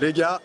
Les gars,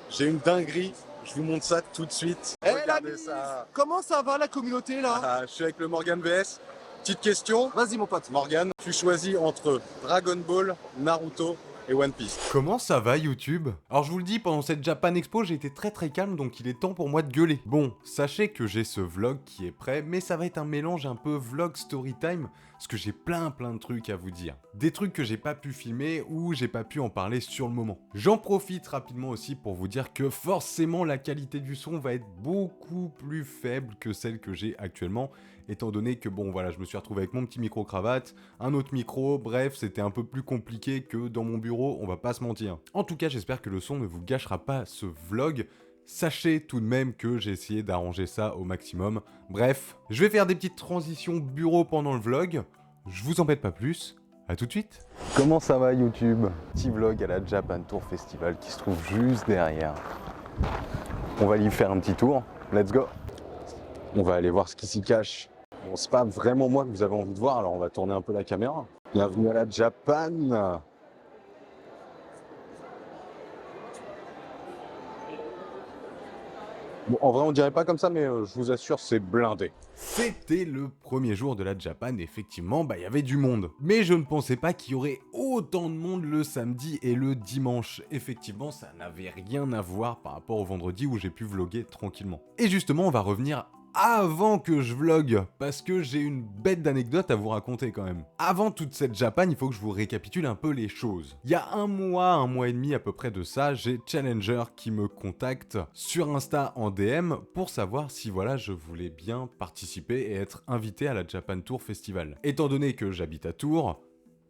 j'ai une dinguerie, je vous montre ça tout de suite. Eh Regardez l'ami, ça. comment ça va la communauté là? Je suis avec le Morgan VS. Petite question, Vas-y mon pote. Morgan, tu choisis entre Dragon Ball, Naruto et One Piece. Comment ça va YouTube? Alors je vous le dis, pendant cette Japan Expo, j'ai été très calme, donc il est temps pour moi de gueuler. Bon, sachez que j'ai ce vlog qui est prêt, mais ça va être un mélange un peu vlog storytime, parce que j'ai plein de trucs à vous dire. Des trucs que j'ai pas pu filmer ou j'ai pas pu en parler sur le moment. J'en profite rapidement aussi pour vous dire que forcément la qualité du son va être beaucoup plus faible que celle que j'ai actuellement, étant donné que bon voilà, je me suis retrouvé avec mon petit micro-cravate, un autre micro, bref, c'était un peu plus compliqué que dans mon bureau, on va pas se mentir. En tout cas, j'espère que le son ne vous gâchera pas ce vlog. Sachez tout de même que j'ai essayé d'arranger ça au maximum. Bref, je vais faire des petites transitions bureau pendant le vlog. Je vous embête pas plus. À tout de suite. Comment ça va YouTube? Petit vlog à la Japan Tour Festival qui se trouve juste derrière. On va y faire un petit tour. Let's go. On va aller voir ce qui s'y cache. Bon, c'est pas vraiment moi que vous avez envie de voir, alors on va tourner un peu la caméra. Bienvenue à la Japan. Bon, en vrai, on dirait pas comme ça, mais je vous assure, c'est blindé. C'était le premier jour de la Japan, effectivement, il y avait du monde. Mais je ne pensais pas qu'il y aurait autant de monde le samedi et le dimanche. Effectivement, ça n'avait rien à voir par rapport au vendredi où j'ai pu vlogger tranquillement. Et justement, on va revenir avant que je vlog, parce que j'ai une bête d'anecdote à vous raconter quand même. Avant toute cette Japan, il faut que je vous récapitule un peu les choses. Il y a un mois et demi à peu près de ça, j'ai Challenger qui me contacte sur Insta en DM pour savoir si voilà, je voulais bien participer et être invité à la Japan Tour Festival. Étant donné que j'habite à Tours,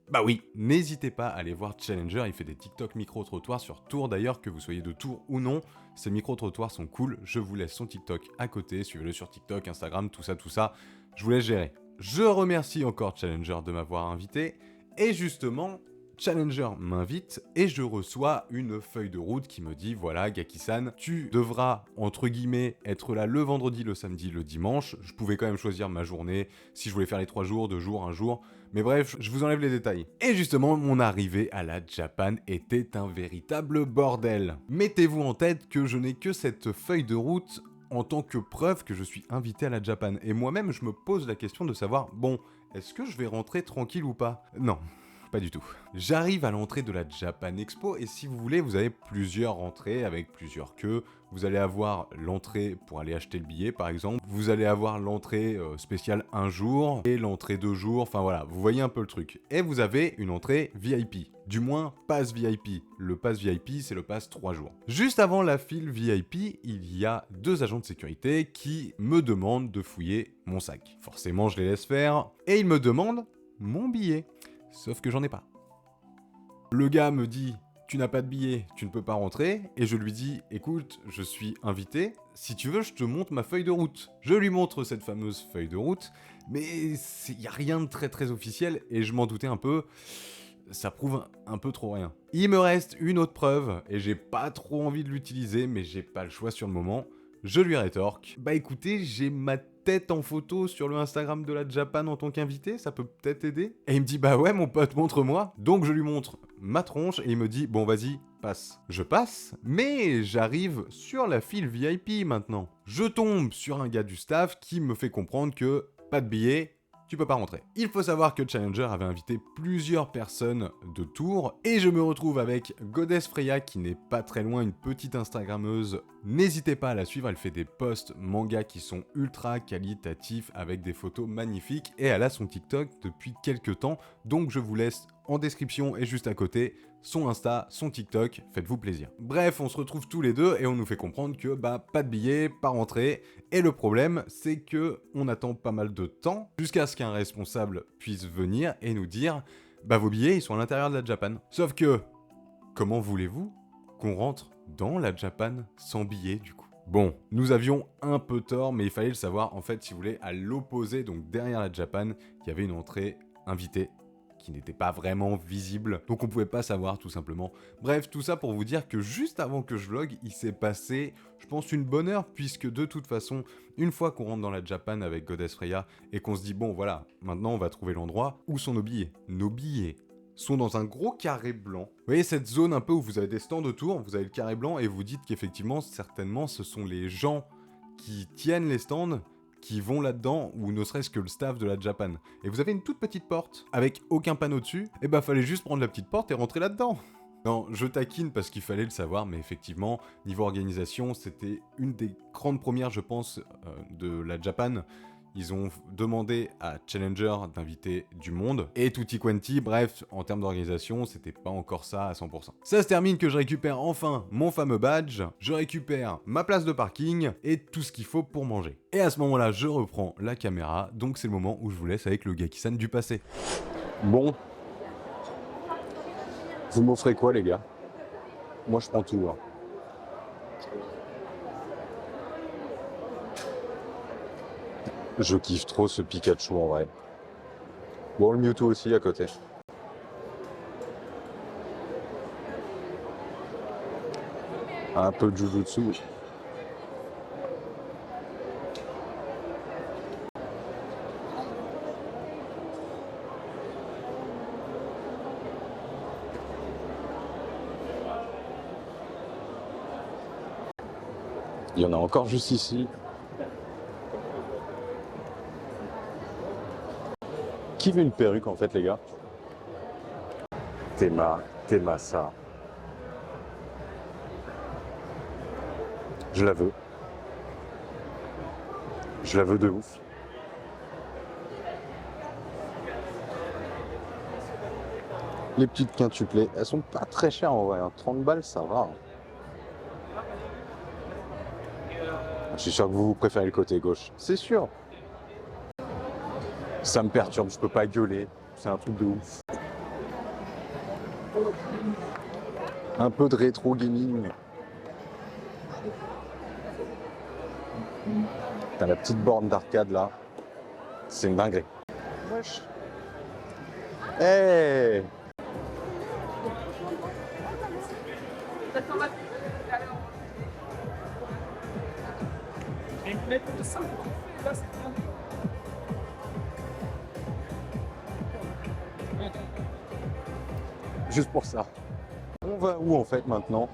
bah oui, n'hésitez pas à aller voir Challenger, il fait des TikTok micro-trottoirs sur Tours d'ailleurs, que vous soyez de Tours ou non, ces micro-trottoirs sont cool, je vous laisse son TikTok à côté, suivez-le sur TikTok, Instagram, tout ça, je vous laisse gérer. Je remercie encore Challenger de m'avoir invité, et justement, Challenger m'invite et je reçois une feuille de route qui me dit voilà Gaki-san, tu devras entre guillemets être là le vendredi, le samedi, le dimanche. Je pouvais quand même choisir ma journée, si je voulais faire les 3 jours, 2 jours, 1 jour. Mais bref, je vous enlève les détails. Et justement, mon arrivée à la Japan était un véritable bordel. Mettez-vous en tête que je n'ai que cette feuille de route en tant que preuve que je suis invité à la Japan. Et moi-même, je me pose la question de savoir, bon, est-ce que je vais rentrer tranquille ou pas? Non. Pas du tout. J'arrive à l'entrée de la Japan Expo et si vous voulez, vous avez plusieurs entrées avec plusieurs queues. Vous allez avoir l'entrée pour aller acheter le billet par exemple. Vous allez avoir l'entrée spéciale 1 jour et l'entrée 2 jours. Enfin voilà, vous voyez un peu le truc. Et vous avez une entrée VIP. Du moins, pass VIP. Le pass VIP, c'est le pass 3 jours. Juste avant la file VIP, il y a 2 agents de sécurité qui me demandent de fouiller mon sac. Forcément, je les laisse faire et ils me demandent mon billet. Sauf que j'en ai pas. Le gars me dit « Tu n'as pas de billet, tu ne peux pas rentrer » et je lui dis « Écoute, je suis invité, si tu veux, je te montre ma feuille de route. » Je lui montre cette fameuse feuille de route, mais il n'y a rien de très officiel et je m'en doutais un peu, ça prouve un peu trop rien. Il me reste une autre preuve et j'ai pas trop envie de l'utiliser, mais j'ai pas le choix sur le moment. Je lui rétorque « Bah écoutez, j'ai ma tête en photo sur le Instagram de la Japan en tant qu'invité, ça peut peut-être aider ?» Et il me dit « Bah ouais mon pote, montre-moi !» Donc je lui montre ma tronche et il me dit « Bon vas-y, passe. » Je passe, mais j'arrive sur la file VIP maintenant. Je tombe sur un gars du staff qui me fait comprendre que pas de billet, tu peux pas rentrer. Il faut savoir que Challenger avait invité plusieurs personnes de Tours et je me retrouve avec Goddess Freya qui n'est pas très loin, une petite Instagrammeuse. N'hésitez pas à la suivre, elle fait des posts manga qui sont ultra qualitatifs avec des photos magnifiques et elle a son TikTok depuis quelques temps, donc je vous laisse en description et juste à côté son Insta, son TikTok, faites-vous plaisir. Bref, on se retrouve tous les deux et on nous fait comprendre que pas de billet, pas rentrée. Et le problème, c'est que on attend pas mal de temps jusqu'à ce qu'un responsable puisse venir et nous dire vos billets ils sont à l'intérieur de la Japan. Sauf que, comment voulez-vous qu'on rentre dans la Japan sans billet du coup? Bon, nous avions un peu tort, mais il fallait le savoir. En fait, si vous voulez, à l'opposé, donc derrière la Japan, il y avait une entrée invitée qui n'était pas vraiment visible, donc on pouvait pas savoir tout simplement. Bref, tout ça pour vous dire que juste avant que je vlog, il s'est passé, je pense, une bonne heure, puisque de toute façon, une fois qu'on rentre dans la Japan avec Goddess Freya, et qu'on se dit, bon voilà, maintenant on va trouver l'endroit, où sont nos billets? Nos billets sont dans un gros carré blanc. Vous voyez cette zone un peu où vous avez des stands autour, vous avez le carré blanc et vous dites qu'effectivement, certainement, ce sont les gens qui tiennent les stands qui vont là-dedans, ou ne serait-ce que le staff de la Japan. Et vous avez une toute petite porte, avec aucun panneau dessus, et bah fallait juste prendre la petite porte et rentrer là-dedans. Non, je taquine parce qu'il fallait le savoir, mais effectivement, niveau organisation, c'était une des grandes premières, je pense, de la Japan. Ils ont demandé à Challenger d'inviter du monde, et tutti quanti, bref, en termes d'organisation, c'était pas encore ça à 100%. Ça se termine que je récupère enfin mon fameux badge, je récupère ma place de parking, et tout ce qu'il faut pour manger. Et à ce moment-là, je reprends la caméra, donc c'est le moment où je vous laisse avec le Gaki-san du passé. Bon. Vous m'offrez quoi, les gars? Moi, je prends tout. Hein. Je kiffe trop ce Pikachu en vrai. Bon, le Mewtwo aussi à côté. Un peu de Jujutsu. Il y en a encore juste ici. Qui veut une perruque en fait, les gars? Théma ça. Je la veux. Je la veux de ouf. Les petites quintuplées, elles sont pas très chères en vrai. Hein. 30 balles, ça va. Hein. Je suis sûr que vous préférez le côté gauche. C'est sûr. Ça me perturbe, je peux pas gueuler. C'est un truc de ouf. Un peu de rétro gaming. T'as la petite borne d'arcade là. C'est une dinguerie. Wesh. Hey. Juste pour ça. On va où en fait maintenant?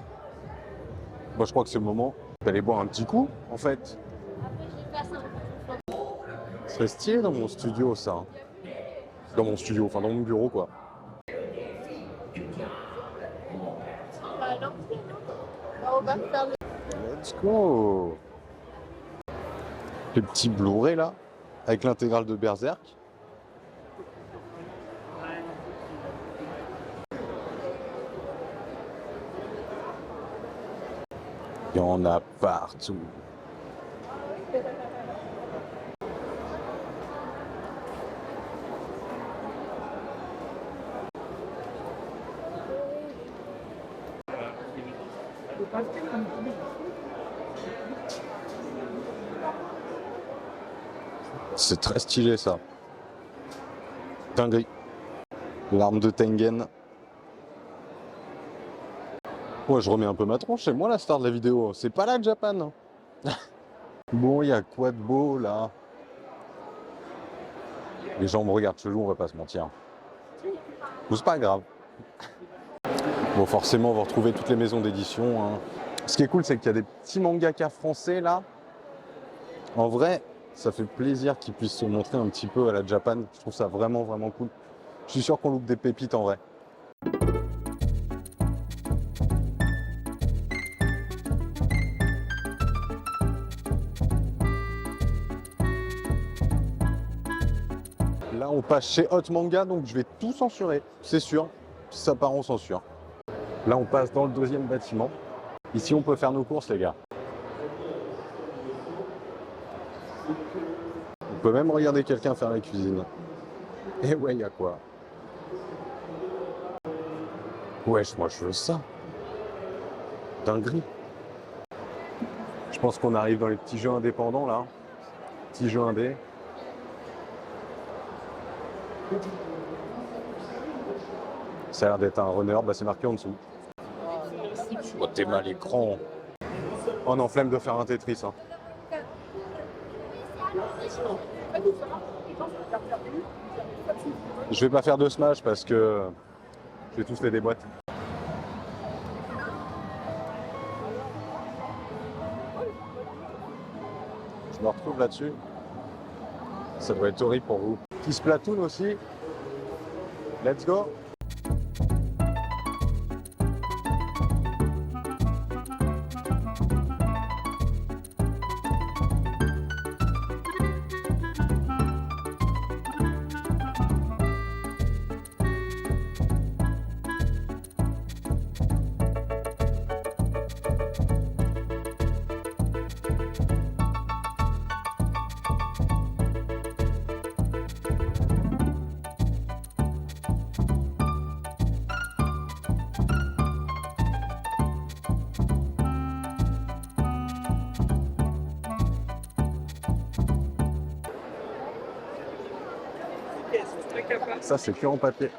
Moi je crois que c'est le moment d'aller boire un petit coup en fait. Ce serait stylé dans mon studio ça. Dans mon studio, enfin dans mon bureau quoi. Let's go. Les petits Blu-ray là, avec l'intégrale de Berserk. Il y en a partout. C'est très stylé ça. Dinguerie. L'arme de Tengen. Ouais, je remets un peu ma tronche, c'est moi la star de la vidéo. C'est pas la Japan. Bon, il y a quoi de beau là? Les gens me regardent chelou, on va pas se mentir. Bon, c'est pas grave. Bon, forcément, on va retrouver toutes les maisons d'édition. Hein. Ce qui est cool, c'est qu'il y a des petits mangakas français là. En vrai, ça fait plaisir qu'ils puissent se montrer un petit peu à la Japan. Je trouve ça vraiment, vraiment cool. Je suis sûr qu'on loupe des pépites en vrai. Là, on passe chez Hot Manga, donc je vais tout censurer, c'est sûr. Si ça part, on censure. Là, on passe dans le deuxième bâtiment. Ici, on peut faire nos courses, les gars. On peut même regarder quelqu'un faire la cuisine. Et ouais, il y a quoi? Wesh, moi, je veux ça. Dinguerie. Je pense qu'on arrive dans les petits jeux indépendants, là. Petits jeux indés. Ça a l'air d'être un runner, bah c'est marqué en dessous. Oh, t'es mal écran. Oh non, flemme de faire un Tetris. Hein. Je vais pas faire de Smash parce que vais tous les déboîter. Je me retrouve là-dessus. Ça doit être horrible pour vous. Qui Splatoon aussi. Let's go. Ça, c'est que en papier.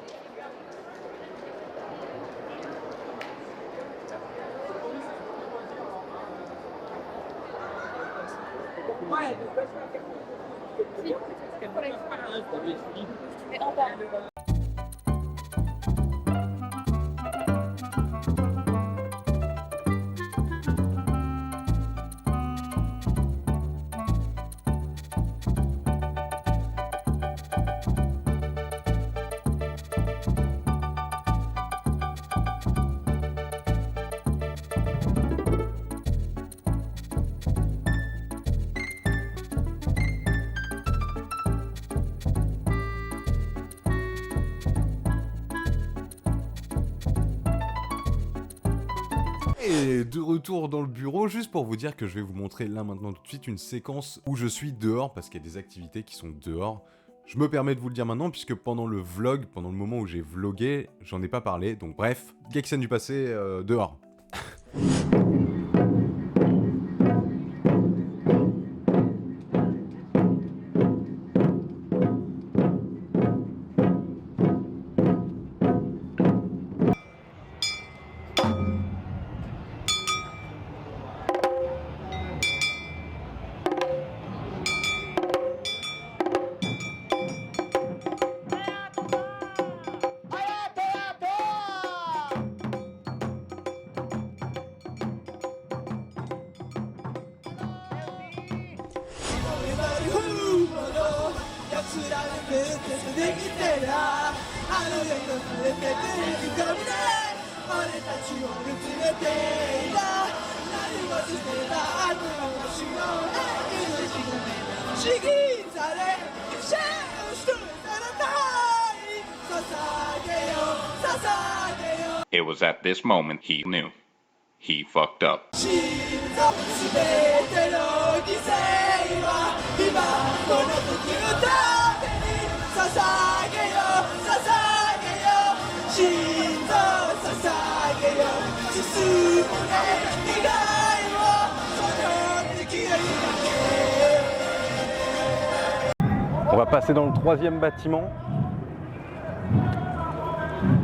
Et de retour dans le bureau, juste pour vous dire que je vais vous montrer là maintenant tout de suite une séquence où je suis dehors, parce qu'il y a des activités qui sont dehors. Je me permets de vous le dire maintenant, puisque pendant le vlog, pendant le moment où j'ai vlogué, j'en ai pas parlé, donc bref, Gexen du passé, dehors. It was at this moment he knew. He fucked up. On va passer dans le troisième bâtiment.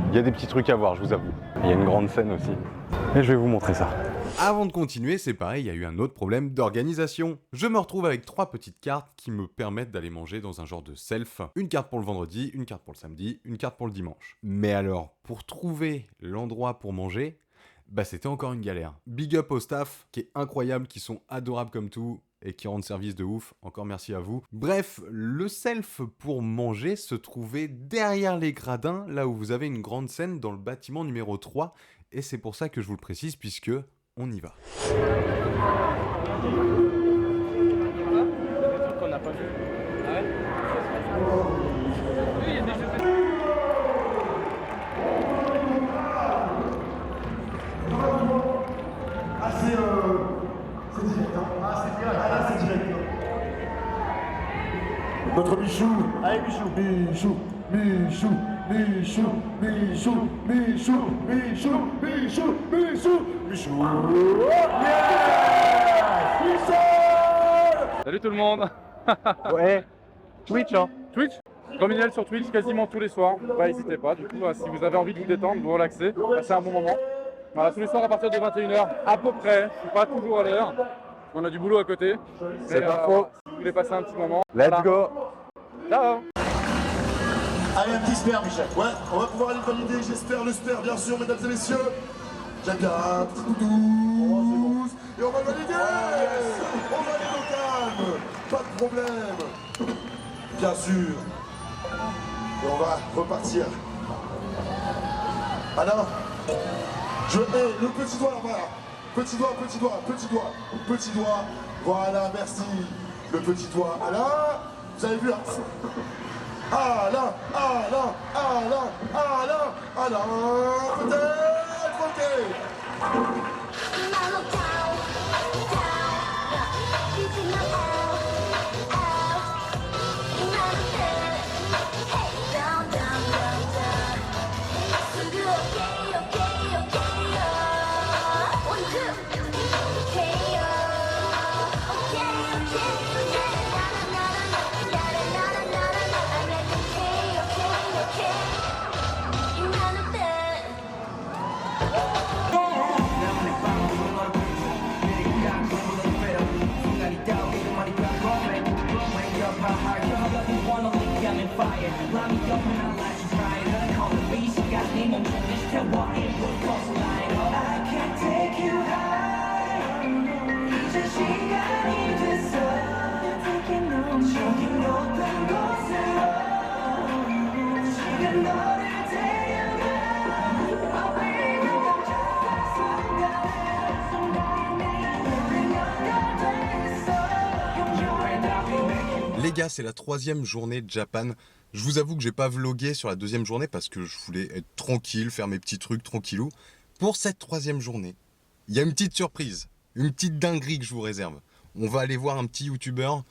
Il y a des petits trucs à voir, je vous avoue. Il y a une grande scène aussi. Et je vais vous montrer ça. Avant de continuer, c'est pareil, il y a eu un autre problème d'organisation. Je me retrouve avec 3 petites cartes qui me permettent d'aller manger dans un genre de self. Une carte pour le vendredi, une carte pour le samedi, une carte pour le dimanche. Mais alors, pour trouver l'endroit pour manger, bah c'était encore une galère. Big up au staff, qui est incroyable, qui sont adorables comme tout, et qui rendent service de ouf, encore merci à vous. Bref, le self pour manger se trouvait derrière les gradins, là où vous avez une grande scène dans le bâtiment numéro 3, et c'est pour ça que je vous le précise, puisque on y va. Notre Michou. Allez, Michou. Michou. Michou. Michou. Michou. Michou. Michou. Michou. Michou. Michou. Yeah! Michou. Salut tout le monde. Ouais, Twitch hein. Twitch, Rominel sur Twitch quasiment tous les soirs. Ouais, n'hésitez pas, du coup, si vous avez envie de vous détendre, de vous relaxer, passez un bon moment. Voilà, tous les soirs à partir de 21h, à peu près, je suis pas toujours à l'heure. On a du boulot à côté. C'est pas faux. Si vous voulez passer un petit moment. Let's voilà. go. Ciao. Allez, un petit sperme, Michel. Ouais, on va pouvoir aller valider, j'espère, le sperme, bien sûr, mesdames et messieurs. J'aime bien, un petit coup douce. Et on va valider. On valide au calme. Pas de problème. Bien sûr. Et on va repartir. Alors, je hais le petit doigt, voilà. Petit doigt, petit doigt, petit doigt, petit doigt. Voilà, merci. Le petit doigt. Alain, vous avez vu, hein? Alain, Alain, Alain, Alain, Alain, peut-être, ok. Les gars, c'est la 3e journée de Japan. Je vous avoue que j'ai pas vlogué sur la 2e journée parce que je voulais être tranquille, faire mes petits trucs tranquillou. Pour cette 3e journée, il y a une petite surprise, une petite dinguerie que je vous réserve. On va aller voir un petit youtubeur,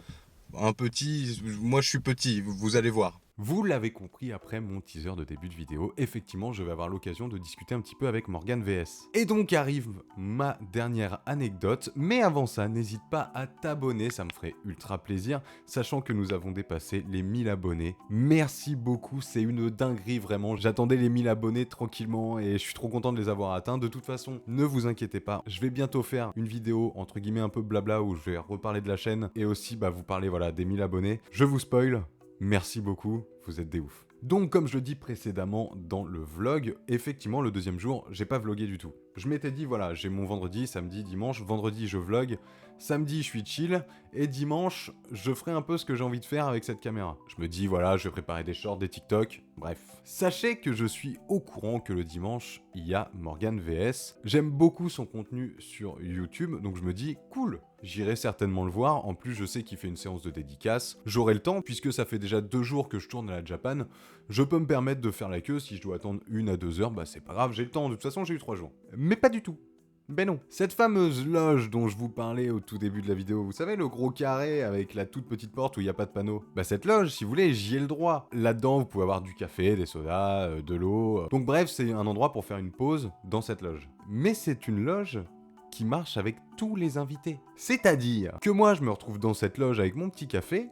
un petit, moi je suis petit, vous allez voir. Vous l'avez compris après mon teaser de début de vidéo, effectivement je vais avoir l'occasion de discuter un petit peu avec Morgan VS. Et donc arrive ma dernière anecdote, mais avant ça n'hésite pas à t'abonner, ça me ferait ultra plaisir, sachant que nous avons dépassé les 1000 abonnés. Merci beaucoup, c'est une dinguerie vraiment, j'attendais les 1000 abonnés tranquillement et je suis trop content de les avoir atteints. De toute façon, ne vous inquiétez pas, je vais bientôt faire une vidéo entre guillemets un peu blabla où je vais reparler de la chaîne et aussi vous parler voilà, des 1000 abonnés. Je vous spoil. Merci beaucoup, vous êtes des oufs. Donc comme je le dis précédemment dans le vlog, effectivement le 2e jour, j'ai pas vlogué du tout. Je m'étais dit voilà, j'ai mon vendredi, samedi, dimanche, vendredi je vlog, samedi je suis chill, et dimanche je ferai un peu ce que j'ai envie de faire avec cette caméra. Je me dis voilà, je vais préparer des shorts, des TikTok, bref. Sachez que je suis au courant que le dimanche, il y a Morgan VS. J'aime beaucoup son contenu sur YouTube, donc je me dis cool, j'irai certainement le voir. En plus je sais qu'il fait une séance de dédicace, j'aurai le temps puisque ça fait déjà 2 jours que je tourne à la Japan. Je peux me permettre de faire la queue, si je dois attendre 1 à 2 heures, c'est pas grave, j'ai le temps, de toute façon j'ai eu 3 jours. Mais pas du tout. Ben non. Cette fameuse loge dont je vous parlais au tout début de la vidéo, vous savez le gros carré avec la toute petite porte où il n'y a pas de panneau. Cette loge, si vous voulez, j'y ai le droit. Là-dedans, vous pouvez avoir du café, des sodas, de l'eau. Donc bref, c'est un endroit pour faire une pause dans cette loge. Mais c'est une loge qui marche avec tous les invités. C'est-à-dire que moi, je me retrouve dans cette loge avec mon petit café.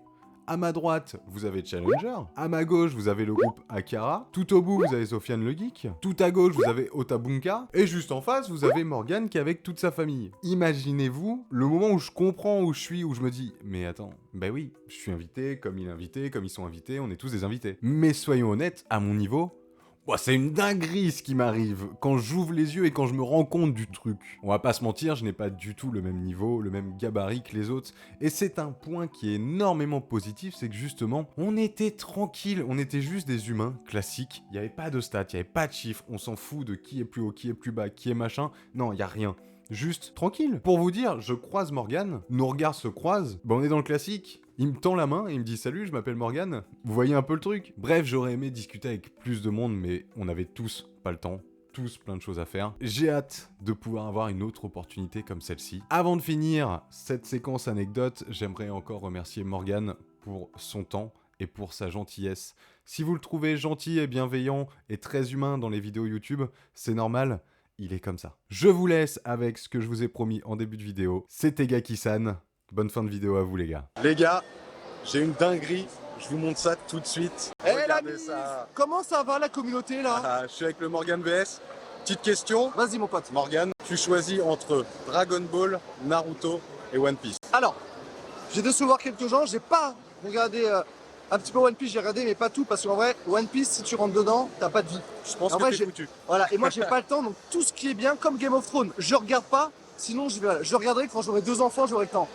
À ma droite, vous avez Challenger. À ma gauche, vous avez le groupe Akara. Tout au bout, vous avez Sofiane le Geek. Tout à gauche, vous avez Otabunka. Et juste en face, vous avez Morgan qui est avec toute sa famille. Imaginez-vous le moment où je comprends où je suis, où je me dis « Mais attends, oui, je suis invité, comme il est invité, comme ils sont invités, on est tous des invités. » Mais soyons honnêtes, à mon niveau... c'est une dinguerie ce qui m'arrive quand j'ouvre les yeux et quand je me rends compte du truc. On va pas se mentir, je n'ai pas du tout le même niveau, le même gabarit que les autres. Et c'est un point qui est énormément positif, c'est que justement, on était tranquille, on était juste des humains classiques. Il n'y avait pas de stats, il n'y avait pas de chiffres, on s'en fout de qui est plus haut, qui est plus bas, qui est machin. Non, il n'y a rien. Juste tranquille. Pour vous dire, je croise Morgan, nos regards se croisent, on est dans le classique. Il me tend la main et il me dit « Salut, je m'appelle Morgan ». Vous voyez un peu le truc? Bref, j'aurais aimé discuter avec plus de monde, mais on avait tous pas le temps. Tous plein de choses à faire. J'ai hâte de pouvoir avoir une autre opportunité comme celle-ci. Avant de finir cette séquence anecdote, j'aimerais encore remercier Morgan pour son temps et pour sa gentillesse. Si vous le trouvez gentil et bienveillant et très humain dans les vidéos YouTube, c'est normal, il est comme ça. Je vous laisse avec ce que je vous ai promis en début de vidéo. C'était Gaki-san. Bonne fin de vidéo à vous les gars. Les gars, j'ai une dinguerie, je vous montre ça tout de suite. Regardez ça. Comment ça va la communauté là? Je suis avec le Morgan VS. Petite question. Vas-y mon pote. Morgan, tu choisis entre Dragon Ball, Naruto et One Piece. Alors, j'ai déçu voir quelques gens, j'ai pas regardé Un petit peu One Piece, j'ai regardé, mais pas tout, parce qu'en vrai, One Piece, si tu rentres dedans, t'as pas de vie. Je pense En que vrai, t'es j'ai- foutu. Voilà, et moi, j'ai pas le temps, donc tout ce qui est bien, comme Game of Thrones, je regarde pas, sinon je regarderai quand j'aurai 2 enfants, j'aurai le temps.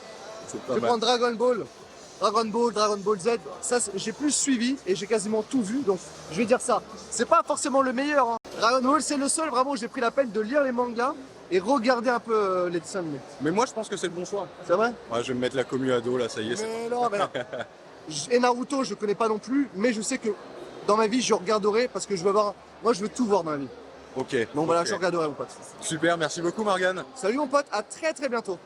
C'est Je pas vais mal. prendre Dragon Ball Z, ça j'ai plus suivi et j'ai quasiment tout vu, donc je vais dire ça. C'est pas forcément le meilleur, hein. Dragon Ball c'est le seul vraiment où j'ai pris la peine de lire les mangas et regarder un peu les dessins animés. Mais moi, je pense que c'est le bon choix. C'est vrai? Ouais, je vais me mettre la commu ado, là, ça y est. Mais non. Et Naruto je connais pas non plus, mais je sais que dans ma vie je regarderai parce que je veux voir, moi je veux tout voir dans ma vie. Ok. Donc voilà, ok. je regarderai mon pote. Super, merci beaucoup, Morgane. Salut mon pote, à très très bientôt.